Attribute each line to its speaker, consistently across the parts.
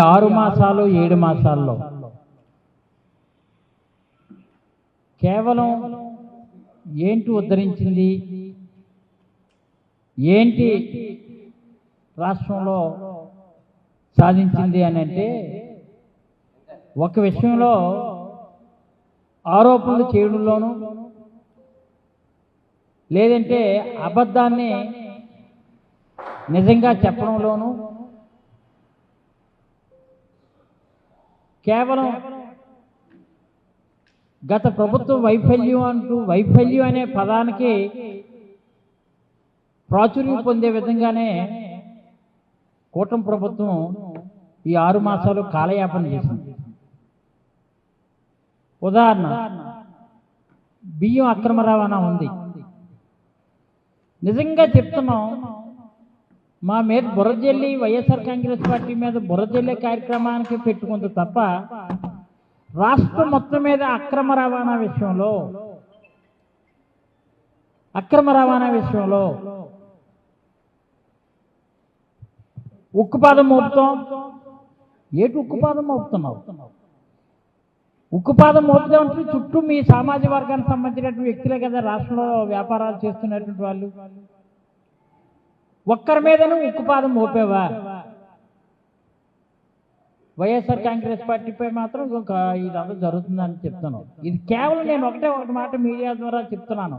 Speaker 1: 6 మాసాలు 7 మాసాల్లో కేవలం ఏంటి ఉద్ధరించింది, ఏంటి రాష్ట్రంలో సాధించింది అని అంటే, ఒక విషయంలో ఆరోపణలు చేయడంలోనూ, లేదంటే అబద్ధాన్ని నిజంగా చెప్పడంలోనూ, కేవలం గత ప్రభుత్వం వైఫల్యం అనే పదానికి ప్రాచుర్యం పొందే విధంగానే కూటమి ప్రభుత్వం ఈ 6 మాసాలు కాలయాపన చేసింది. ఉదాహరణ, బియ్యం అక్రమ రవాణా ఉంది. నిజంగా చెప్తున్నాం, మా మీద బురజల్లి వైఎస్ఆర్ కాంగ్రెస్ పార్టీ మీద బురజల్లే కార్యక్రమానికి పెట్టుకుంది తప్ప రాష్ట్రం మొత్తం మీద అక్రమ రవాణా విషయంలో ఉక్కుపాదం మోపుతాం. ఏటు ఉక్కుపాదం మోపుతున్నావు? ఉక్కుపాదం మోపుతామంటే చుట్టూ మీ సామాజిక వర్గానికి సంబంధించినటువంటి వ్యక్తులే కదా రాష్ట్రంలో వ్యాపారాలు చేస్తున్నటువంటి వాళ్ళు. ఒక్కరి మీదనూ ఉక్కుపాదం మోపేవా? వైఎస్ఆర్ కాంగ్రెస్ పార్టీపై మాత్రం ఇదంతా జరుగుతుందని చెప్తాను. ఇది కేవలం నేను ఒకటి మాట మీడియా ద్వారా చెప్తున్నాను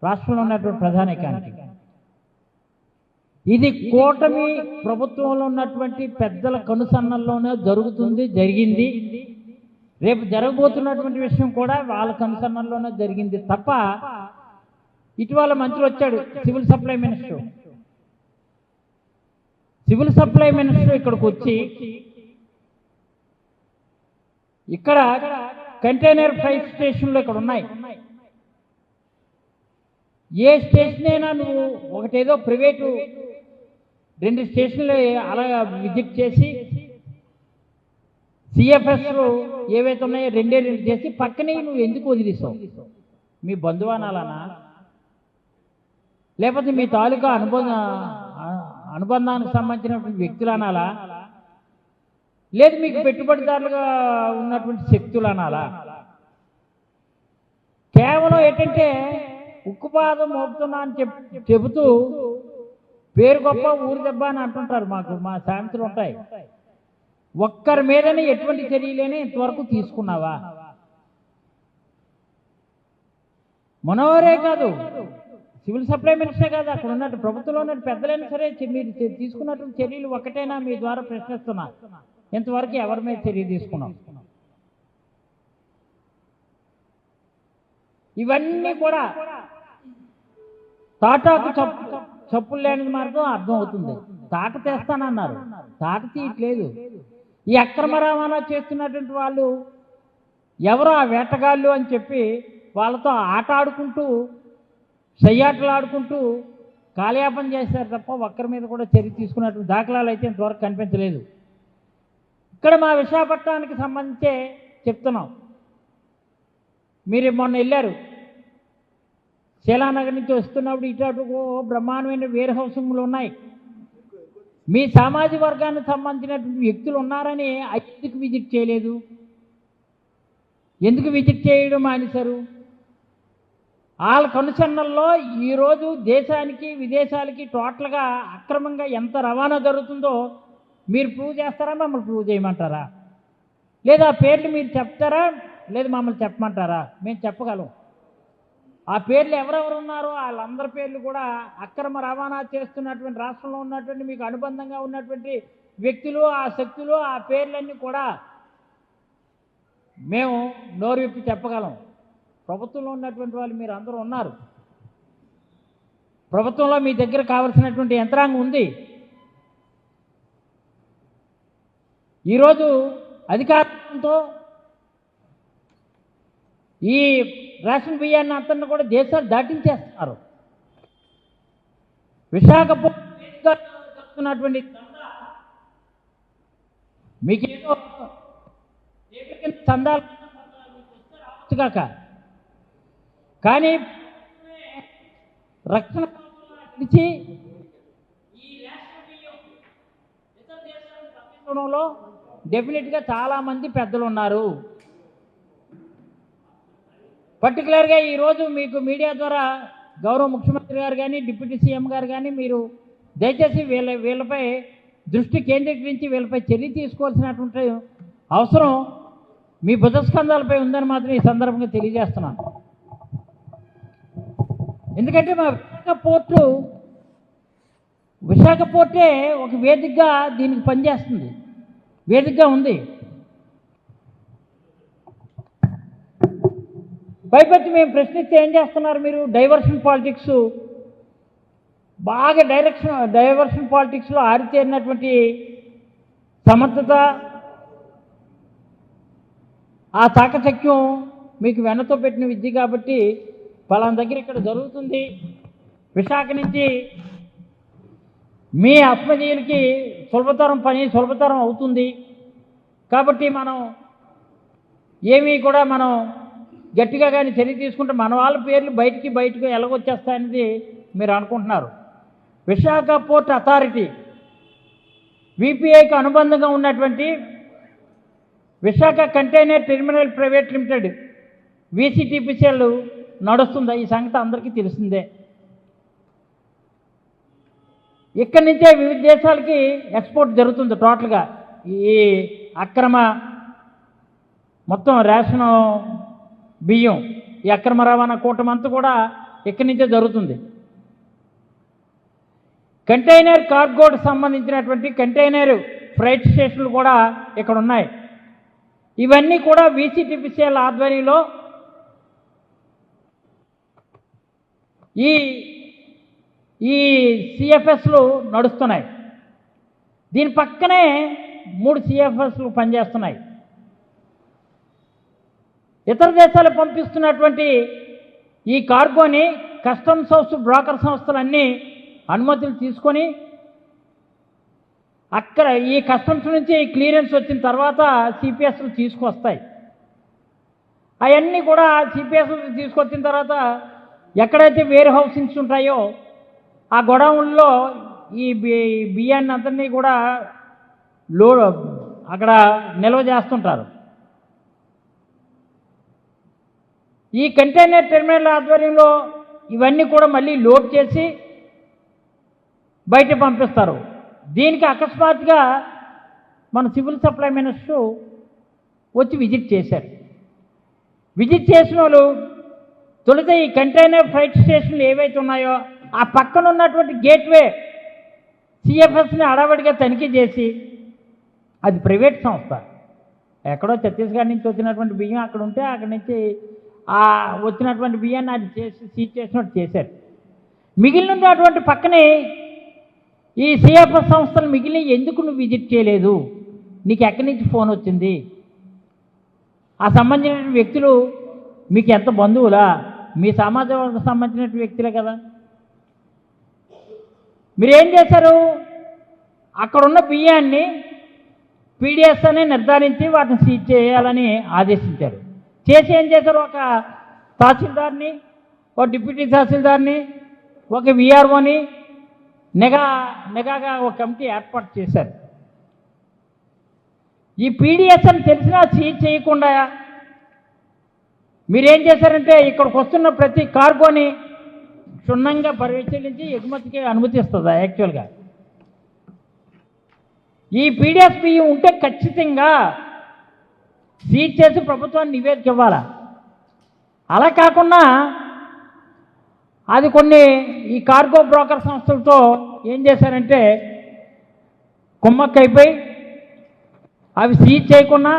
Speaker 1: రాష్ట్రంలో ఉన్నటువంటి ప్రధానికానికి. ఇది కూటమి ప్రభుత్వంలో ఉన్నటువంటి పెద్దల కనుసన్నల్లోనే జరిగింది. రేపు జరగబోతున్నటువంటి విషయం కూడా వాళ్ళ కనుసన్నల్లోనే జరిగింది తప్ప, ఇటీవల మంత్రి వచ్చాడు సివిల్ సప్లై మినిస్టర్ ఇక్కడికి వచ్చి ఇక్కడ కంటైనర్ ఫ్రైట్ స్టేషన్లు ఇక్కడ ఉన్నాయి. ఏ స్టేషన్ అయినా నువ్వు ఒకటేదో ప్రైవేటు 2 స్టేషన్లు అలా విజిట్ చేసి సిఎఫ్ఎస్లు ఏవైతే ఉన్నాయో 2 చేసి పక్కనే నువ్వు ఎందుకు వదిలేసావు? మీ బంధువానాలనా, లేకపోతే మీ తాలూకా అనుబంధానికి సంబంధించినటువంటి వ్యక్తులు అనాలా, లేదు మీకు పెట్టుబడిదారులుగా ఉన్నటువంటి శక్తులు అనాలా? కేవలం ఏంటంటే ఉక్కుపాదం మోపుతున్నా అని చెబుతూ పేరు గొప్ప ఊరు దెబ్బ అని అంటుంటారు. మా సామెతలు ఉంటాయి. ఒక్కరి మీదనే ఎటువంటి చర్యలేని ఇంతవరకు తీసుకున్నావా? మనోహరే కాదు, సివిల్ సప్లై మినిస్టరే కాదు, అక్కడ ఉన్నట్టు ప్రభుత్వంలో ఉన్నట్టు పెద్దలైనా సరే మీరు తీసుకున్నటువంటి చర్యలు ఒక్కటైనా మీ ద్వారా ప్రశ్నిస్తున్నా. ఇంతవరకు ఎవరి మీద చర్య తీసుకున్నాం? ఇవన్నీ కూడా తాటాకు చప్పులు లేని మార్గం అర్థం అవుతుంది. తాట తెస్తానన్నారు, తాట తీయట్లేదు. ఈ అక్రమ రవాణా చేస్తున్నటువంటి వాళ్ళు ఎవరో ఆ వేటగాళ్ళు అని చెప్పి వాళ్ళతో ఆట ఆడుకుంటూ సయ్యాటలు ఆడుకుంటూ కాలయాపన చేశారు తప్ప ఒక్కరి మీద కూడా చర్య తీసుకున్నటువంటి దాఖలాలు అయితే ఇంతవరకు కనిపించలేదు. ఇక్కడ మా విశాఖపట్నానికి సంబంధించే చెప్తున్నాం. మీరు మొన్న వెళ్ళారు, శీలానగర్ నుంచి వస్తున్నప్పుడు ఇటు బ్రహ్మాండమైన వేర్ హౌసింగ్లు ఉన్నాయి. మీ సామాజిక వర్గానికి సంబంధించినటువంటి వ్యక్తులు ఉన్నారని ఎందుకు విజిట్ చేయలేదు? ఎందుకు విజిట్ చేయడం మానేశారు? వాళ్ళ కనుసన్నల్లో ఈరోజు దేశానికి విదేశాలకి టోటల్గా అక్రమంగా ఎంత రవాణా జరుగుతుందో మీరు ప్రూవ్ చేస్తారా, మమ్మల్ని ప్రూవ్ చేయమంటారా? లేదా ఆ పేర్లు మీరు చెప్తారా, లేదా మమ్మల్ని చెప్పమంటారా? మేము చెప్పగలం. ఆ పేర్లు ఎవరెవరు ఉన్నారో వాళ్ళందరి పేర్లు కూడా అక్రమ రవాణా చేస్తున్నటువంటి రాష్ట్రంలో ఉన్నటువంటి మీకు అనుబంధంగా ఉన్నటువంటి వ్యక్తులు, ఆ శక్తులు, ఆ పేర్లన్నీ కూడా మేము నోరు విప్పి చెప్పగలం. ప్రభుత్వంలో ఉన్నటువంటి వాళ్ళు మీరు అందరూ ఉన్నారు. ప్రభుత్వంలో మీ దగ్గర కావలసినటువంటి యంత్రాంగం ఉంది. ఈరోజు అధికారంతో ఈ రేషన్ బియ్యాన్ని అంతా కూడా దేశాలు దాటించేస్తున్నారు. విశాఖపట్నం మీకేదో చందాలు కాక కానీ రక్షణ ఇచ్చి ఈ రేషన్ బియ్యం ఇతర దేశాలను పంపించడంలో డెఫినెట్గా చాలామంది పెద్దలు ఉన్నారు. పర్టికులర్గా ఈరోజు మీకు మీడియా ద్వారా గౌరవ ముఖ్యమంత్రి గారు కానీ డిప్యూటీ సీఎం గారు కానీ మీరు దయచేసి వీళ్ళపై దృష్టి కేంద్రీకరించి వీళ్ళపై చర్య తీసుకోవాల్సినటువంటి అవసరం మీ భుజస్కంధాలపై ఉందని మాత్రం ఈ సందర్భంగా తెలియజేస్తున్నాను. ఎందుకంటే మా విశాఖ పోర్టే ఒక వేదికగా దీనికి పనిచేస్తుంది, వేదికగా ఉంది. పైపెత్తి మేము ప్రశ్నిస్తే ఏం చేస్తున్నారు మీరు? డైవర్షన్ పాలిటిక్స్, బాగా డైవర్షన్ పాలిటిక్స్లో ఆరితేరినటువంటి సమర్థత, ఆ చాకచక్యం మీకు వెన్నతో పెట్టిన విద్య కాబట్టి పలానా దగ్గర ఇక్కడ జరుగుతుంది, విశాఖ నుంచి మీ అస్మదీయులకి సులభతరం అవుతుంది కాబట్టి మనం ఏమీ కూడా మనం గట్టిగా కానీ చర్య తీసుకుంటే మన వాళ్ళ పేర్లు బయటకు ఎలాగొచ్చేస్తాయనేది మీరు అనుకుంటున్నారు. విశాఖ పోర్ట్ అథారిటీ విపిఐకి అనుబంధంగా ఉన్నటువంటి Visakha container terminal private limited VCTPCL నడుస్తుంది. ఈ సంగతి అందరికీ తెలిసిందే. ఇక్కడి నుంచే వివిధ దేశాలకి ఎక్స్పోర్ట్ జరుగుతుంది. టోటల్గా ఈ అక్రమ మొత్తం రేషన్ బియ్యం, ఈ అక్రమ రవాణా కూటమంతా కూడా ఇక్కడి నుంచే జరుగుతుంది. కంటైనర్ కార్గోకు సంబంధించినటువంటి కంటైనర్ ఫ్రైట్ స్టేషన్లు కూడా ఇక్కడ ఉన్నాయి. ఇవన్నీ కూడా విసిటిపిసిఎల్ ఆధ్వర్యంలో ఈ సిఎఫ్ఎస్లు నడుస్తున్నాయి. దీని పక్కనే 3 సిఎఫ్ఎస్లు పనిచేస్తున్నాయి. ఇతర దేశాలకు పంపిస్తున్నటువంటి ఈ కార్గోని కస్టమ్స్ హౌస్ బ్రోకర్ సంస్థలన్నీ అనుమతులు తీసుకొని అక్కడ ఈ కస్టమ్స్ నుంచి క్లియరెన్స్ వచ్చిన తర్వాత సిపిఎస్లు తీసుకొస్తాయి. అవన్నీ కూడా సిపిఎస్లు తీసుకొచ్చిన తర్వాత ఎక్కడైతే వేర్ హౌసింగ్స్ ఉంటాయో ఆ గొడౌన్లో ఈ బియ్యాన్ని అంతని కూడా అక్కడ నిల్వ చేస్తుంటారు. ఈ కంటైనర్ టెర్మినల్ ఆధ్వర్యంలో ఇవన్నీ కూడా మళ్ళీ లోడ్ చేసి బయట పంపిస్తారు. దీనికి అకస్మాత్తుగా మన సివిల్ సప్లై మినిస్టర్ వచ్చి విజిట్ చేశారు. విజిట్ చేసిన వాళ్ళు తొలుత ఈ కంటైనర్ ఫ్రైట్ స్టేషన్లు ఏవైతే ఉన్నాయో ఆ పక్కన ఉన్నటువంటి గేట్వే సిఎఫ్ఎస్ని అడవడిగా తనిఖీ చేసి, అది ప్రైవేట్ సంస్థ, ఎక్కడో ఛత్తీస్గఢ్ నుంచి వచ్చినటువంటి బియ్యం అక్కడ ఉంటే అక్కడి నుంచి ఆ వచ్చినటువంటి బియ్యాన్ని అది చేసి సీజ్ చేసినట్టు చేశారు. మిగిలినటువంటి పక్కనే ఈ సిఎఫ్ఎస్ సంస్థలు మిగిలిన ఎందుకు నువ్వు విజిట్ చేయలేదు, నీకు ఎక్కడి నుంచి ఫోన్ వచ్చింది, ఆ సంబంధించిన వ్యక్తులు మీకు ఎంత బంధువులా, మీ సమాజానికి సంబంధించిన వ్యక్తులే కదా. మీరేం చేశారు? అక్కడున్న బియ్యాన్ని పీడిఎస్ అని నిర్ధారించి వాటిని సీజ్ చేయాలని ఆదేశించారు. చేసి ఏం చేశారు? ఒక తహసీల్దార్ని, ఒక డిప్యూటీ తహసీల్దార్ని, ఒక విఆర్ఓని నిఘాగా ఒక కమిటీ ఏర్పాటు చేశారు. ఈ పీడిఎస్ అని తెలిసినా సీజ్ చేయకుండా మీరేం చేశారంటే ఇక్కడికి వస్తున్న ప్రతి కార్గోని క్షుణ్ణంగా పరిశీలించి ఎగుమతికి అనుమతిస్తుందా? యాక్చువల్గా ఈ పీడిఎస్ బియ్యం ఉంటే ఖచ్చితంగా సీజ్ చేసి ప్రభుత్వాన్ని నివేదిక ఇవ్వాలా. అలా కాకుండా అది కొన్ని ఈ కార్గో బ్రోకర్ సంస్థలతో ఏం చేశారంటే కుమ్మక్కైపోయి అవి సీజ్ చేయకుండా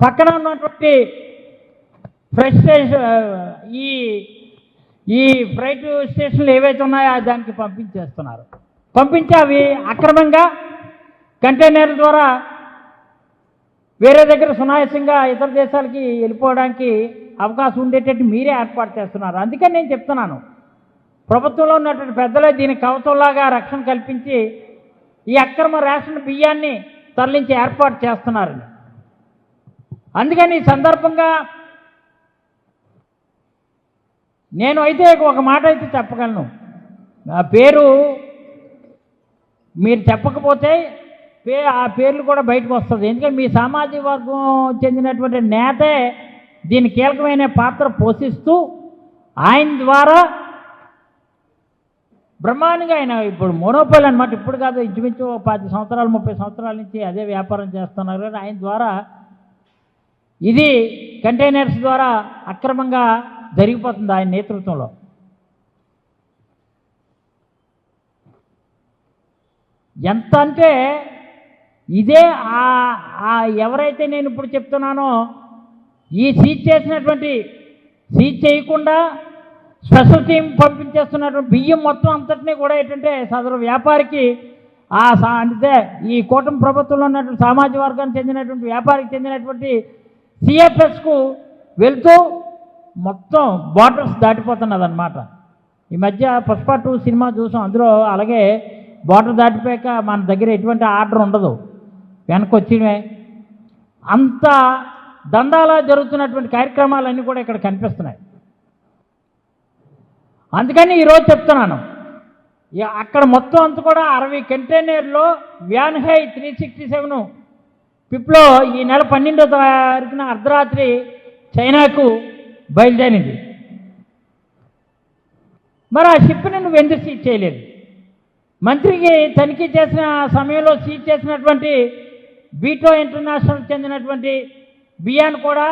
Speaker 1: పక్కన ఉన్నటువంటి ఫ్రైట్ స్టేషన్ ఈ ఫ్రైట్ స్టేషన్లు ఏవైతే ఉన్నాయో దానికి పంపించేస్తున్నారు. పంపించి అవి అక్రమంగా కంటైనర్ల ద్వారా వేరే దగ్గర సునాయాసంగా ఇతర దేశాలకి వెళ్ళిపోవడానికి అవకాశం ఉండేటట్టు మీరే ఏర్పాటు చేస్తున్నారు. అందుకని నేను చెప్తున్నాను, ప్రభుత్వంలో ఉన్నటువంటి పెద్దలే దీనికి కవచంలాగా రక్షణ కల్పించి ఈ అక్రమ రేషన్ బియ్యాన్ని తరలించి ఏర్పాటు చేస్తున్నారని. అందుకని ఈ సందర్భంగా నేను అయితే ఒక మాట అయితే చెప్పగలను, నా పేరు మీరు చెప్పకపోతే ఆ పేర్లు కూడా బయటకు వస్తుంది. ఎందుకంటే మీ సామాజిక వర్గం చెందినటువంటి నేతే దీని కీలకమైన పాత్ర పోషిస్తూ ఆయన ద్వారా బ్రహ్మాండంగా ఆయన ఇప్పుడు మోనోపోల్ అనమాట. ఇప్పుడు కాదు, ఇంచుమించు 10 సంవత్సరాలు 30 సంవత్సరాల నుంచి అదే వ్యాపారం చేస్తున్నారు. కానీ ఆయన ద్వారా ఇది కంటైనర్స్ ద్వారా అక్రమంగా జరిగిపోతుంది ఆయన నేతృత్వంలో. ఎంత అంటే ఇదే ఎవరైతే నేను ఇప్పుడు చెప్తున్నానో ఈ సీజ్ చేయకుండా స్పెషల్ టీం పంపించేస్తున్నటువంటి బియ్యం మొత్తం అంతటినీ కూడా ఏంటంటే సదరు వ్యాపారికి అంటే ఈ కూటమి ప్రభుత్వంలో ఉన్నటువంటి సామాజిక వర్గానికి చెందినటువంటి వ్యాపారికి చెందినటువంటి సిఎఫ్ఎస్కు వెళ్తూ మొత్తం బార్డర్స్ దాటిపోతున్నది అన్నమాట. ఈ మధ్య పుష్ప 2 సినిమా చూసాం. అందులో అలాగే బార్డర్ దాటిపోయాక మన దగ్గర ఎటువంటి ఆర్డర్ ఉండదు, వెనక్కి వచ్చినవే. అంత దందాలా జరుగుతున్నటువంటి కార్యక్రమాలన్నీ కూడా ఇక్కడ కనిపిస్తున్నాయి. అందుకని ఈరోజు చెప్తున్నాను, అక్కడ మొత్తం అంతా కూడా 60 కంటైనర్లో వ్యాన్హై 367 పిప్లో ఈ నెల 12వ తారీఖున అర్ధరాత్రి చైనాకు బయలుదేరింది. మరి ఆ షిప్ని నువ్వు ఎందుకు సీజ్ చేయలేదు? మంత్రికి తనిఖీ చేసిన సమయంలో సీజ్ చేసినటువంటి బీటో ఇంటర్నేషనల్ చెందినటువంటి బియ్యాన్ని కూడా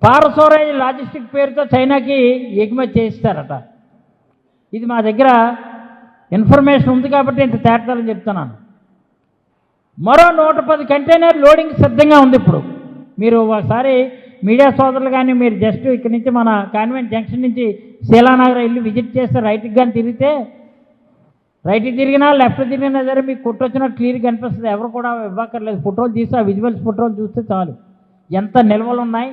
Speaker 1: పారసోరేజ్ లాజిస్టిక్ పేరుతో చైనాకి ఎగుమతి చేయిస్తారట. ఇది మా దగ్గర ఇన్ఫర్మేషన్ ఉంది కాబట్టి ఇంత తేటతలని చెప్తున్నాను. మరో 110 కంటైనర్ లోడింగ్ సిద్ధంగా ఉంది. ఇప్పుడు మీరు ఒకసారి మీడియా సోదరులు కానీ మీరు జస్ట్ ఇక్కడి నుంచి మన కాన్వెంట్ జంక్షన్ నుంచి శీలానగర్ వెళ్ళి విజిట్ చేస్తే రైట్కి కానీ తిరిగితే, రైట్కి తిరిగినా లెఫ్ట్ తిరిగినా సరే మీకు కొట్టొచ్చినట్టు క్లియర్గా కనిపిస్తుంది. ఎవరు కూడా ఇవ్వక్కర్లేదు. ఫోటోలు తీసి ఆ విజువల్స్ ఫోటోలు చూస్తే చాలు ఎంత నిల్వలు ఉన్నాయి.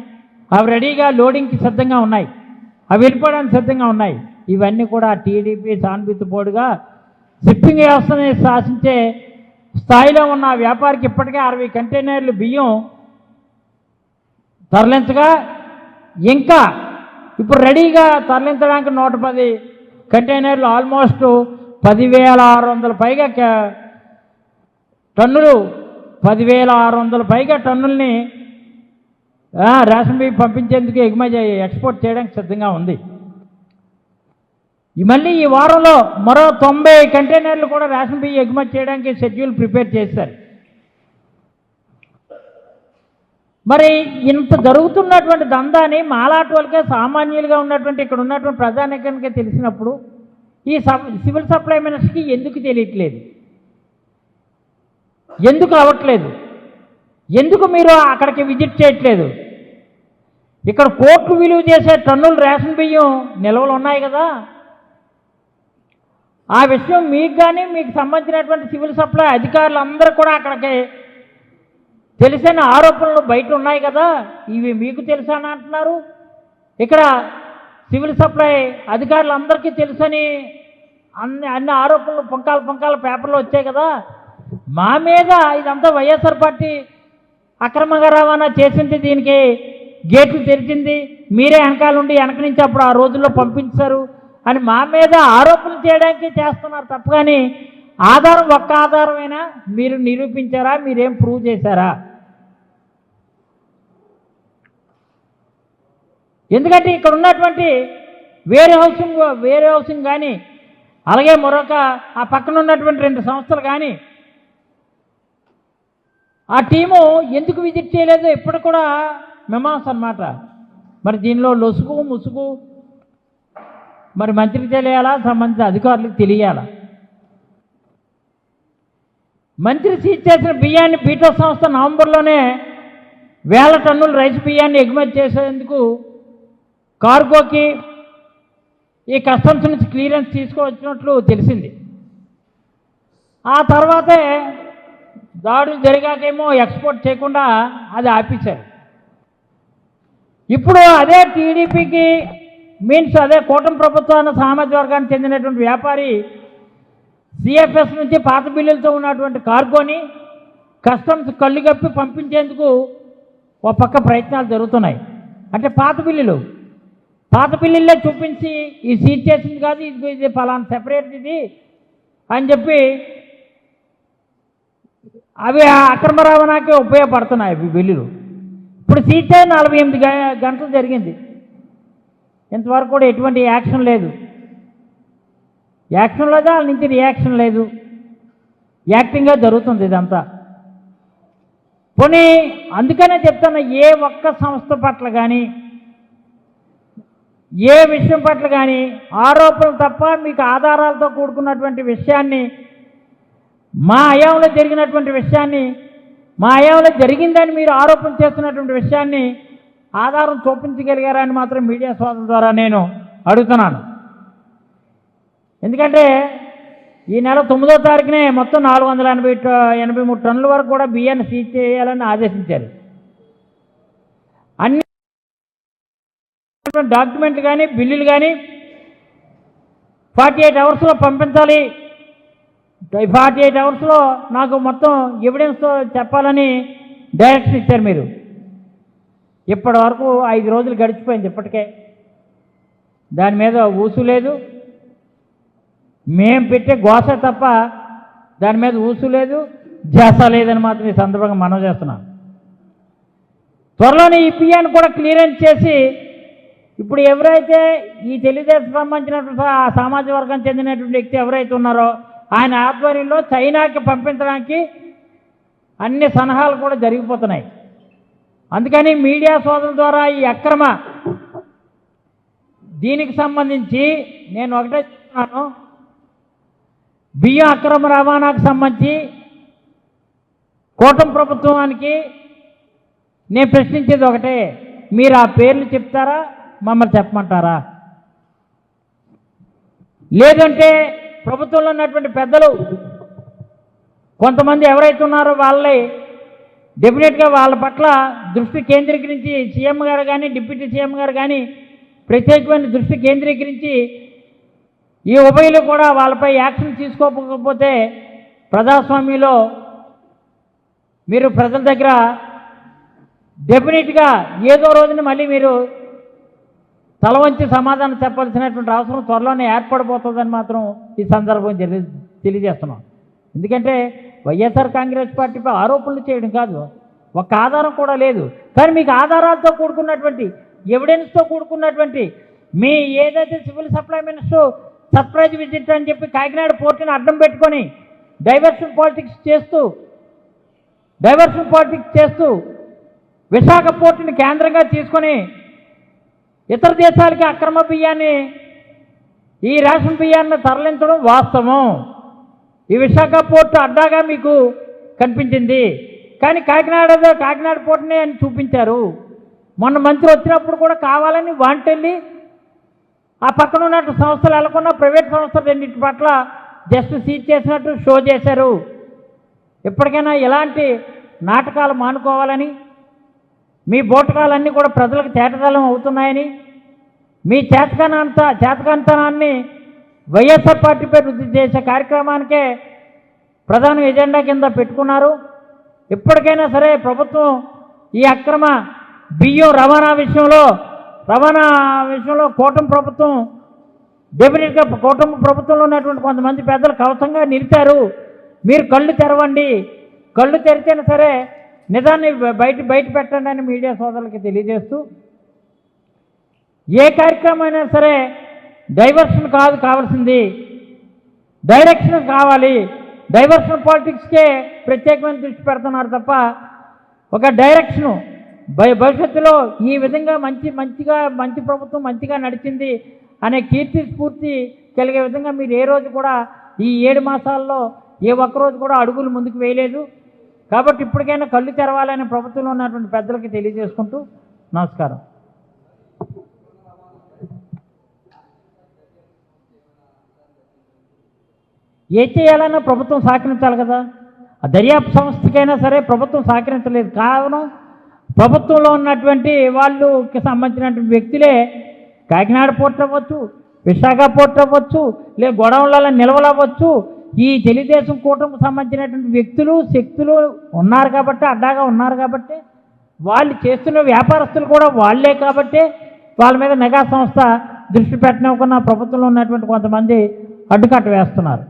Speaker 1: అవి రెడీగా లోడింగ్కి సిద్ధంగా ఉన్నాయి, అవి వెళ్ళిపోవడానికి సిద్ధంగా ఉన్నాయి. ఇవన్నీ కూడా టీడీపీ సానుభూతిపోడుగా షిప్పింగ్ వ్యవస్థని శాసించే స్థాయిలో ఉన్న వ్యాపారికి ఇప్పటికే 60 కంటైనర్లు బియ్యం తరలించగా ఇంకా ఇప్పుడు రెడీగా తరలించడానికి 110 కంటైనర్లు ఆల్మోస్ట్ 10,600 పైగా టన్నులు 10,600 పైగా టన్నుల్ని రేషన్ బియ్యం పంపించేందుకు ఎక్స్పోర్ట్ చేయడానికి సిద్ధంగా ఉంది. మళ్ళీ ఈ వారంలో మరో 90 కంటైనర్లు కూడా రేషన్ బియ్యం ఎగుమతి చేయడానికి షెడ్యూల్ ప్రిపేర్ చేశారు. మరి ఇంత జరుగుతున్నటువంటి దందాని మాలాటి వాళ్ళకే సామాన్యులుగా ఉన్నటువంటి ఇక్కడ ఉన్నటువంటి ప్రజానికానికే తెలిసినప్పుడు ఈ సివిల్ సప్లై మినిస్టర్కి ఎందుకు తెలియట్లేదు? ఎందుకు అవ్వట్లేదు? ఎందుకు మీరు అక్కడికి విజిట్ చేయట్లేదు? ఇక్కడ కోట్లు విలువ చేసే టన్నులు రేషన్ బియ్యం నిల్వలు ఉన్నాయి కదా, ఆ విషయం మీకు కానీ మీకు సంబంధించినటువంటి సివిల్ సప్లై అధికారులందరూ కూడా అక్కడికి తెలిసిన ఆరోపణలు బయట ఉన్నాయి కదా, ఇవి మీకు తెలుసా అని అంటున్నారు. ఇక్కడ సివిల్ సప్లై అధికారులందరికీ తెలుసని అన్ని ఆరోపణలు పొంకాల పేపర్లో వచ్చాయి కదా. మా మీద ఇదంతా వైఎస్ఆర్ పార్టీ అక్రమంగా రవాణా చేసింది, దీనికి గేట్లు తెరిచింది, మీరే వెనకాలండి వెనక నుంచి అప్పుడు ఆ రోజుల్లో పంపించారు అని మా మీద ఆరోపణలు చేయడానికి చేస్తున్నారు తప్ప కానీ ఆధారం ఒక్క ఆధారమైనా మీరు నిరూపించారా? మీరేం ప్రూవ్ చేశారా? ఎందుకంటే ఇక్కడ ఉన్నటువంటి వేరే హౌసింగ్ కానీ అలాగే మరొక ఆ పక్కన ఉన్నటువంటి 2 సంస్థలు కానీ ఆ టీము ఎందుకు విజిట్ చేయలేదు ఎప్పుడు కూడా మీమాంస అన్నమాట. మరి దీనిలో లొసుగు ముసుగు మరి మంత్రికి తెలియాలా, సంబంధిత అధికారులకు తెలియాలా? మంత్రి సీజ్ చేసిన బియ్యాన్ని బీటో సంస్థ నవంబర్లోనే 1000 టన్నుల రైస్ బియ్యాన్ని ఎగుమతి చేసేందుకు కార్గోకి ఈ కస్టమ్స్ నుంచి క్లియరెన్స్ తీసుకువచ్చినట్లు తెలిసింది. ఆ తర్వాతే దాడులు జరిగాకేమో ఎక్స్పోర్ట్ చేయకుండా అది ఆపేశారు. ఇప్పుడు అదే టీడీపీకి అదే కూటమి ప్రభుత్వాన్ని సామాజిక వర్గానికి చెందినటువంటి వ్యాపారి సిఎఫ్ఎస్ నుంచి పాత బిల్లులతో ఉన్నటువంటి కార్గోని కస్టమ్స్ కళ్ళు కప్పి పంపించేందుకు ఒక పక్క ప్రయత్నాలు జరుగుతున్నాయి. అంటే పాత బిల్లులే చూపించి ఈ సీజ్ చేసింది కాదు, ఇది పలానా సెపరేట్ ఇది అని చెప్పి అవి ఆ అక్రమ రవాణాకే ఉపయోగపడుతున్నాయి అవి బిల్లులు. ఇప్పుడు సీజ్ 48 గంటలు జరిగింది, ఇంతవరకు కూడా ఎటువంటి యాక్షన్ లేదు. యాక్షన్ లేదా వాళ్ళ నుంచి రియాక్షన్ లేదు, యాక్టింగ్గా జరుగుతుంది ఇదంతా. పోనీ అందుకనే చెప్తున్నా, ఏ ఒక్క సంస్థ పట్ల కానీ ఏ విషయం పట్ల కానీ ఆరోపణలు తప్ప మీకు ఆధారాలతో కూడుకున్నటువంటి విషయాన్ని, మా హయాంలో జరిగినటువంటి విషయాన్ని, మా హయాంలో జరిగిందని మీరు ఆరోపణ చేస్తున్నటువంటి విషయాన్ని ఆధారం చూపించగలిగారా అని మాత్రం మీడియా సోదరుల ద్వారా నేను అడుగుతున్నాను. ఎందుకంటే ఈ నెల 9వ తారీఖునే మొత్తం 483 టన్నుల వరకు కూడా బియ్యాన్ని సీజ్ చేయాలని ఆదేశించారు. అన్ని డాక్యుమెంట్లు కానీ బిల్లులు కానీ 48 అవర్స్లో పంపించాలి, 48 అవర్స్లో నాకు మొత్తం ఎవిడెన్స్తో చెప్పాలని డైరెక్షన్ ఇచ్చారు మీరు. ఇప్పటి వరకు 5 రోజులు గడిచిపోయింది, ఇప్పటికే దాని మీద ఊసు లేదు. మేం పెట్టే గోస తప్ప దాని మీద ఊసు లేదు, జాస లేదని మాత్రం ఈ సందర్భంగా మనం చేస్తున్నాం. త్వరలోనే ఈ పియాన్ని కూడా క్లియరెన్స్ చేసి, ఇప్పుడు ఎవరైతే ఈ తెలుగుదేశం సంబంధించినటువంటి ఆ సామాజిక వర్గం చెందినటువంటి వ్యక్తి ఎవరైతే ఉన్నారో ఆయన ఆధ్వర్యంలో చైనాకి పంపించడానికి అన్ని సలహాలు కూడా జరిగిపోతున్నాయి. అందుకని మీడియా సోదరుల ద్వారా ఈ అక్రమ దీనికి సంబంధించి నేను ఒకటే చెప్తున్నాను, బియ్యం అక్రమ రవాణాకు సంబంధించి కూటమి ప్రభుత్వానికి నేను ప్రశ్నించేది ఒకటే, మీరు ఆ పేర్లు చెప్తారా, మమ్మల్ని చెప్పమంటారా? లేదంటే ప్రభుత్వంలో ఉన్నటువంటి పెద్దలు కొంతమంది ఎవరైతే ఉన్నారో వాళ్ళే డెఫినెట్గా వాళ్ళ పట్ల దృష్టి కేంద్రీకరించి సీఎం గారు కానీ డిప్యూటీ సీఎం గారు కానీ ప్రత్యేకమైన దృష్టి కేంద్రీకరించి ఈ ఉభయలు కూడా వాళ్ళపై యాక్షన్ తీసుకోకపోతే ప్రజాస్వామ్యంలో మీరు ప్రజల దగ్గర డెఫినెట్గా ఏదో రోజున మళ్ళీ మీరు తల వంచి సమాధానం చెప్పాల్సినటువంటి అవసరం త్వరలోనే ఏర్పడిపోతుందని మాత్రం ఈ సందర్భం తెలియజేస్తున్నాం. ఎందుకంటే వైఎస్ఆర్ కాంగ్రెస్ పార్టీపై ఆరోపణలు చేయడం కాదు, ఒక్క ఆధారం కూడా లేదు. కానీ మీకు ఆధారాలతో కూడుకున్నటువంటి ఎవిడెన్స్తో కూడుకున్నటువంటి మీ ఏదైతే civil supply minister surprise visit అని చెప్పి కాకినాడ పోర్టుని అడ్డం పెట్టుకొని డైవర్షన్ పాలిటిక్స్ చేస్తూ విశాఖ పోర్టుని కేంద్రంగా తీసుకొని ఇతర దేశాలకి అక్రమ బియ్యాన్ని, ఈ రేషన్ బియ్యాన్ని తరలించడం వాస్తవం. ఈ విశాఖ పోర్టు అడ్డాగా మీకు కనిపించింది, కానీ కాకినాడ పోర్టునే అని చూపించారు. మొన్న మంత్రి వచ్చినప్పుడు కూడా కావాలని వాంటెళ్ళి ఆ పక్కన ఉన్నట్టు సంస్థలు వెళ్ళకుండా ప్రైవేట్ సంస్థలు రెండింటి పట్ల జస్ట్ సీజ్ చేసినట్టు షో చేశారు. ఎప్పటికైనా ఇలాంటి నాటకాలు మానుకోవాలని, మీ బోటకాలన్నీ కూడా ప్రజలకు తేటతలం అవుతున్నాయని, మీ చేతకాంతనాన్ని వైఎస్ఆర్ పార్టీపై వృద్ధి చేసే కార్యక్రమానికే ప్రధాన ఎజెండా కింద పెట్టుకున్నారు. ఎప్పటికైనా సరే ప్రభుత్వం ఈ అక్రమ బియ్యం రవాణా విషయంలో కూటమి ప్రభుత్వం డెఫినెట్గా కూటమి ప్రభుత్వంలో ఉన్నటువంటి కొంతమంది పెద్దలు కవసంగా నిలిచారు. మీరు కళ్ళు తెరవండి, కళ్ళు తెరిచైనా సరే నిజాన్ని బయట పెట్టండి అని మీడియా సోదరులకి తెలియజేస్తూ, ఏ కార్యక్రమం అయినా సరే డైవర్షన్ కావాల్సింది, డైరెక్షన్ కావాలి. డైవర్షన్ పాలిటిక్స్కే ప్రత్యేకమైన దృష్టి పెడుతున్నారు తప్ప ఒక డైరెక్షను భవిష్యత్తులో ఈ విధంగా మంచి ప్రభుత్వం మంచిగా నడిచింది అనే కీర్తి స్ఫూర్తి కలిగే విధంగా మీరు ఏ రోజు కూడా ఈ 7 మాసాల్లో ఏ ఒక్కరోజు కూడా అడుగులు ముందుకు వేయలేదు. కాబట్టి ఇప్పటికైనా కళ్ళు తెరవాలని ప్రభుత్వంలో ఉన్నటువంటి పెద్దలకి తెలియజేసుకుంటూ నమస్కారం. ఏ చేయాలన్నా ప్రభుత్వం సహకరించాలి కదా. ఆ దర్యాప్తు సంస్థకైనా సరే ప్రభుత్వం సహకరించలేదు. కారణం ప్రభుత్వంలో ఉన్నటువంటి వాళ్ళకి సంబంధించినటువంటి వ్యక్తులే కాకినాడ పోర్ట్ అవ్వచ్చు, విశాఖ పోర్ట్ అవ్వచ్చు, లేదా గొడవలలో నిల్వలవ్వచ్చు, ఈ తెలుగుదేశం కూటమికి సంబంధించినటువంటి వ్యక్తులు శక్తులు ఉన్నారు కాబట్టి, అడ్డాగా ఉన్నారు కాబట్టి, వాళ్ళు చేస్తున్న వ్యాపారస్తులు కూడా వాళ్లే కాబట్టి వాళ్ళ మీద నిఘా సంస్థ దృష్టి పెట్టనివ్వకుండా ప్రభుత్వంలో ఉన్నటువంటి కొంతమంది అడ్డుకట్ట వేస్తున్నారు.